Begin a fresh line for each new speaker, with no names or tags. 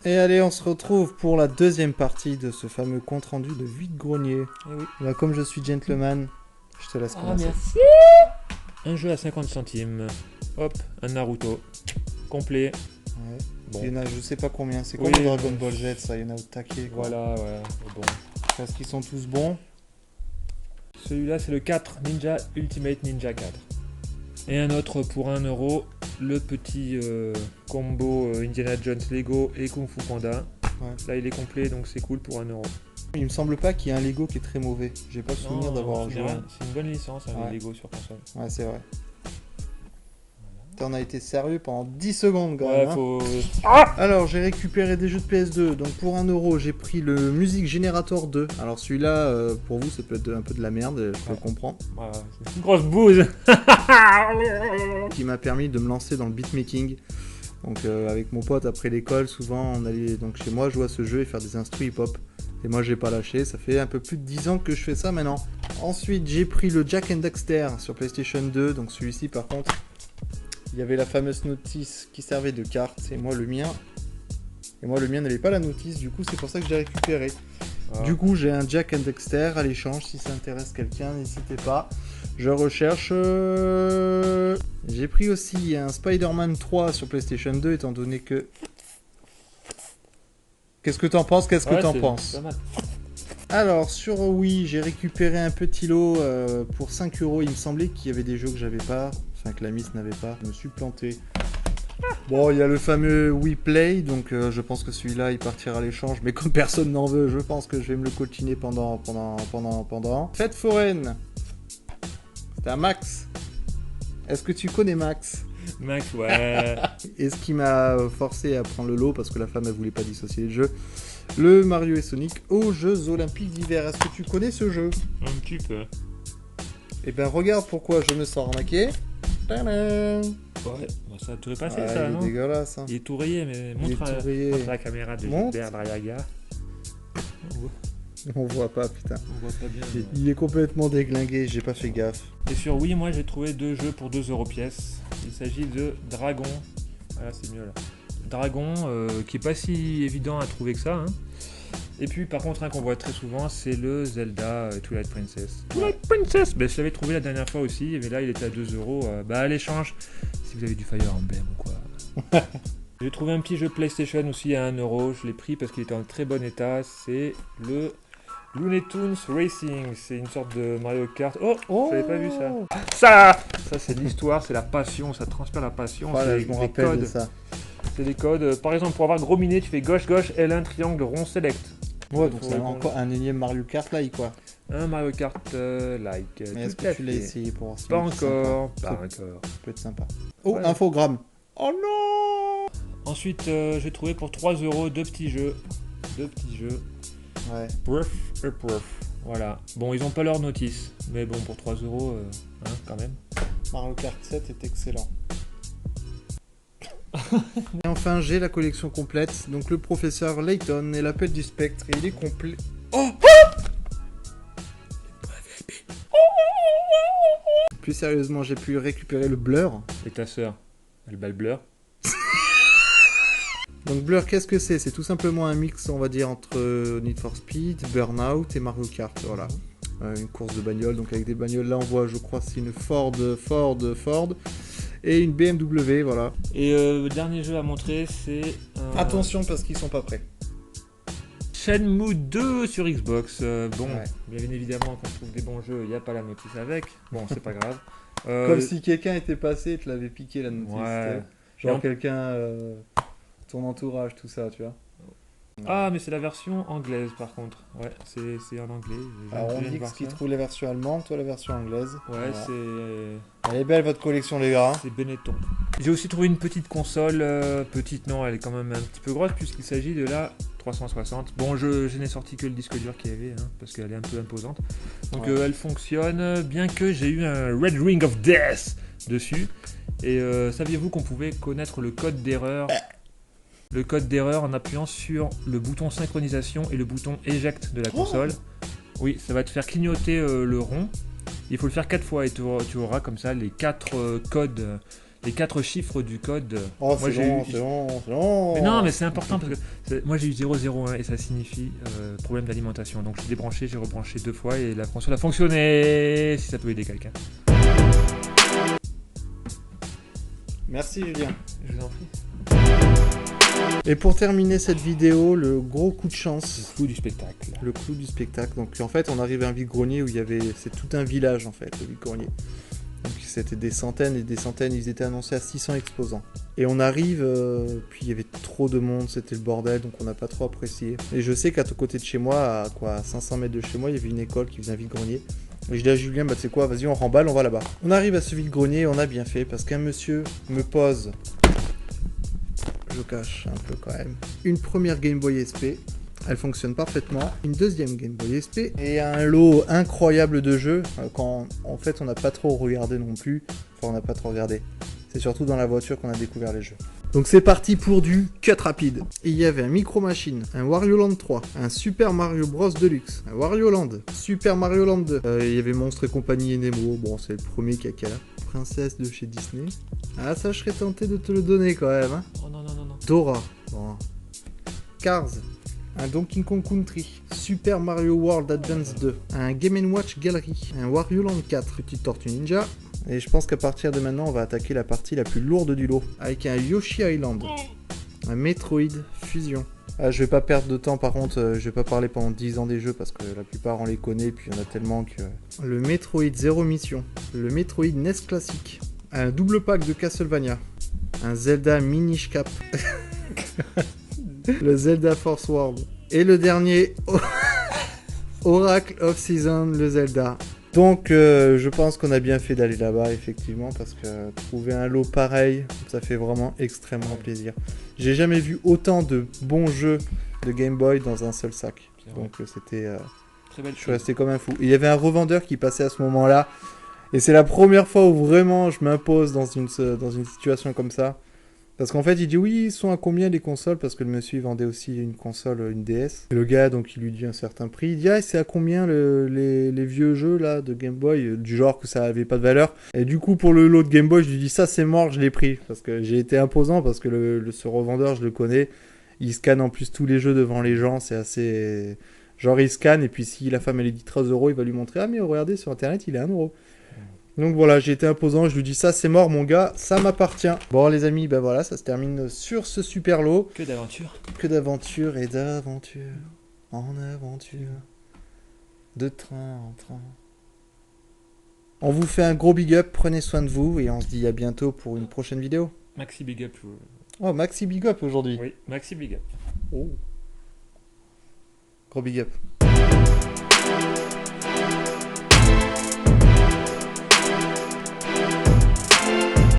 Et allez, on se retrouve pour la deuxième partie de ce fameux compte rendu de vide-grenier.
Eh oui.
Là, comme je suis gentleman, je te laisse commencer.
Merci. Un jeu à 50 centimes. Hop, un Naruto. Complet.
Ouais.
Bon.
Il y en a je sais pas combien, c'est comme
Oui,
le Dragon Ball Z, ça, il y en a au taquet. Quoi.
Voilà, ouais. Bon.
Parce qu'ils sont tous bons.
Celui-là, c'est le 4 Ninja Ultimate Ninja 4. Et un autre pour 1 euro, le petit combo Indiana Jones Lego et Kung Fu Panda.
Ouais.
Là, il est complet, donc c'est cool pour 1 euro.
Il me semble pas qu'il y ait un Lego qui est très mauvais. J'ai pas souvenir d'avoir joué.
C'est une bonne licence, hein,
Ouais.
les Lego sur console.
Ouais, c'est vrai. On a été sérieux pendant 10 secondes quand
Ouais,
même. Hein.
faut...
Alors, j'ai récupéré des jeux de PS2. Donc, pour 1 euro, j'ai pris le Music Generator 2. Alors, celui-là, pour vous, ça peut être un peu de la merde, je peux le comprendre.
Ouais, c'est une grosse bouse.
Qui m'a permis de me lancer dans le beatmaking. Donc, avec mon pote, après l'école, souvent, on allait donc chez moi jouer à ce jeu et faire des instrus hip-hop. Et moi, j'ai pas lâché. Ça fait un peu plus de 10 ans que je fais ça maintenant. Ensuite, j'ai pris le Jak and Daxter sur PlayStation 2. Donc, celui-ci, par contre... Il y avait la fameuse notice qui servait de carte, et moi le mien n'avait pas la notice, du coup c'est pour ça que j'ai récupéré.
Ah.
Du coup j'ai un Jak and Daxter à l'échange, si ça intéresse quelqu'un, n'hésitez pas. Je recherche... J'ai pris aussi un Spider-Man 3 sur PlayStation 2, étant donné que... Qu'est-ce que t'en penses? Qu'est-ce que t'en penses?
Pas mal.
Alors sur Wii, j'ai récupéré un petit lot pour 5 euros, il me semblait qu'il y avait des jeux que j'avais pas. Enfin que la Miss n'avait pas, je me suis planté. Bon, il y a le fameux Wii Play, donc je pense que celui-là il partira à l'échange, mais comme personne n'en veut, je pense que je vais me le coltiner pendant. Fête foraine. C'était un Max. Est-ce que tu connais Max?
Max, ouais.
Et ce qui m'a forcé à prendre le lot, parce que la femme elle voulait pas dissocier le jeu, le Mario et Sonic aux Jeux Olympiques d'hiver. Est-ce que tu connais ce jeu?
Un petit peu.
Eh ben regarde pourquoi je me sens arnaqué. Tadam.
Ouais, bah, ça t'aurait passé
Ah,
ça,
il est
non?
dégueulasse. Hein.
Il est tout rayé, mais
Il est
montre,
tout rayé.
montre la caméra de
Montre.
Gilbert Drayaga.
On voit pas, putain.
On voit pas bien.
Il est complètement déglingué, j'ai pas fait gaffe.
Et sur Wii, moi j'ai trouvé deux jeux pour 2 € pièce. Il s'agit de Dragon. Voilà, c'est mieux là. Dragon, qui est pas si évident à trouver que ça. Hein. Et puis par contre, un qu'on voit très souvent, c'est le Zelda Twilight Princess. Twilight Princess, ben, je l'avais trouvé la dernière fois aussi, mais là il était à 2 €. Bah à l'échange, si vous avez du Fire Emblem ou quoi. J'ai trouvé un petit jeu PlayStation aussi à 1 €. Je l'ai pris parce qu'il était en très bon état. C'est le Looney Tunes Racing. C'est une sorte de Mario Kart. Oh, j'avais pas vu ça. Ça c'est l'histoire, c'est la passion, ça transpire la passion.
Voilà,
c'est
je me
des
rappelle
codes.
de ça.
C'est des codes. Par exemple, pour avoir gros miné, tu fais gauche, L1, triangle, rond, select.
Ouais, donc
Faut
c'est
répondre.
encore un énième Mario Kart là, quoi.
Un Mario Kart like.
Mais est-ce
tout à
que tu l'as
fait.
essayé pour voir si
Pas
c'est
encore.
sympa.
Pas encore.
Ça peut être sympa. Oh,
Ouais.
infogramme. Oh non.
Ensuite, j'ai trouvé pour 3 € deux petits jeux.
Ouais.
Breath et Breath. Voilà. Bon, ils ont pas leur notice. Mais bon, pour 3 € hein, quand même.
Mario Kart 7 est excellent. Et enfin, j'ai la collection complète. Donc le professeur Layton et l'appel du spectre. Et il est complet. Oh. Plus sérieusement, j'ai pu récupérer le Blur.
Et ta sœur, elle bat le blur.
Donc Blur, qu'est-ce que c'est? C'est tout simplement un mix, on va dire, entre Need for Speed, Burnout et Mario Kart. Voilà. Une course de bagnole. Donc avec des bagnoles, là on voit, je crois, c'est une Ford. Et une BMW, voilà.
Et le dernier jeu à montrer, c'est...
Attention parce qu'ils sont pas prêts.
Shenmue 2 sur Xbox. Bon,
Ouais.
bien évidemment, quand on trouve des bons jeux, il n'y a pas la notice avec. Bon, c'est pas grave.
Comme si quelqu'un était passé et te l'avait piqué la notice.
Ouais.
Genre
Et
quelqu'un, ton entourage, tout ça, tu vois.
Ah, mais c'est la version anglaise par contre. Ouais, c'est en anglais.
Alors on
Je viens de
dit
voir
qu'il
ça.
trouve la version allemande, toi la version anglaise.
Ouais,
Voilà. Elle est belle votre collection les gars.
c'est Benetton. J'ai aussi trouvé une petite console. Petite, non, elle est quand même un petit peu grosse puisqu'il s'agit de la 360. Bon, je n'ai sorti que le disque dur qu'il y avait, hein, parce qu'elle est un peu imposante. Donc
Ouais.
elle fonctionne, bien que j'ai eu un Red Ring of Death dessus. Et saviez-vous qu'on pouvait connaître le code d'erreur en appuyant sur le bouton synchronisation et le bouton éjecte de la console. Oui, ça va te faire clignoter le rond. Il faut le faire 4 fois et tu auras comme ça les 4 codes. les 4 chiffres du code.
Oh,
Moi,
c'est long, c'est long, c'est long.
Mais non, mais c'est important parce que moi j'ai eu 001 et ça signifie problème d'alimentation. Donc j'ai débranché, j'ai rebranché 2 fois et la console a fonctionné. Si ça peut aider quelqu'un.
Merci Julien.
Je vous en prie.
Et pour terminer cette vidéo, le gros coup de chance.
Le clou du spectacle.
Le clou du spectacle. Donc en fait, on arrive à un vide-grenier où il y avait... C'est tout un village en fait, le vide-grenier. Donc c'était des centaines et des centaines, ils étaient annoncés à 600 exposants. Et on arrive, puis il y avait trop de monde, c'était le bordel, donc on n'a pas trop apprécié. Et je sais qu'à côté de chez moi, à 500 mètres de chez moi, il y avait une école qui faisait un vide-grenier. Et je dis à Julien, bah tu sais quoi, vas-y on remballe, on va là-bas. On arrive à ce vide-grenier et on a bien fait, parce qu'un monsieur me pose... Je cache un peu quand même. Une première Game Boy SP, elle fonctionne parfaitement. Une deuxième Game Boy SP et un lot incroyable de jeux. Quand en fait on n'a pas trop regardé non plus. Enfin on n'a pas trop regardé. C'est surtout dans la voiture qu'on a découvert les jeux. Donc c'est parti pour du cut rapide. Il y avait un Micro Machine, un Wario Land 3, un Super Mario Bros Deluxe, un Wario Land, Super Mario Land 2. Il y avait Monstres et compagnie et Nemo. Bon c'est le premier caca. Princesse de chez Disney. Ah ça je serais tenté de te le donner quand même. Hein.
Oh non, non, non, non.
Dora. Bon. Cars. Un Donkey Kong Country. Super Mario World Advance 2. Un Game & Watch Gallery. Un Wario Land 4. Petite Tortue Ninja. Et je pense qu'à partir de maintenant, on va attaquer la partie la plus lourde du lot. Avec un Yoshi Island. Un Metroid Fusion. Ah, je vais pas perdre de temps par contre, je vais pas parler pendant 10 ans des jeux parce que la plupart on les connaît puis il y en a tellement que... Le Metroid Zero Mission. Le Metroid NES classique. Un double pack de Castlevania. Un Zelda Minish Cap. Le Zelda Force World. Et le dernier, Oracle of Season, le Zelda. Donc je pense qu'on a bien fait d'aller là-bas effectivement parce que trouver un lot pareil, ça fait vraiment extrêmement plaisir. J'ai jamais vu autant de bons jeux de Game Boy dans un seul sac. Donc c'était...
Très belle
je suis resté comme un fou. Et il y avait un revendeur qui passait à ce moment-là. Et c'est la première fois où vraiment je m'impose dans une situation comme ça. Parce qu'en fait, il dit oui, ils sont à combien les consoles? Parce que le monsieur il vendait aussi une console, une DS. Et le gars, donc, il lui dit un certain prix. Il dit ah, c'est à combien les vieux jeux là de Game Boy, du genre que ça avait pas de valeur. Et du coup, pour le lot de Game Boy, je lui dis ça, c'est mort, je l'ai pris. Parce que j'ai été imposant, parce que ce revendeur, je le connais. Il scanne en plus tous les jeux devant les gens, c'est assez. Genre, il scanne, et puis si la femme elle lui dit 13 €, il va lui montrer ah, mais regardez sur internet, il est 1 €. Donc voilà, j'ai été imposant, je lui dis ça c'est mort mon gars, ça m'appartient. Bon les amis, ben voilà, ça se termine sur ce super lot.
Que d'aventure.
Que d'aventure et d'aventure, en aventure, de train en train. On vous fait un gros big up, prenez soin de vous et on se dit à bientôt pour une prochaine vidéo.
Maxi big up.
Oh, maxi big up aujourd'hui.
Oui, maxi big up.
Oh. Gros big up.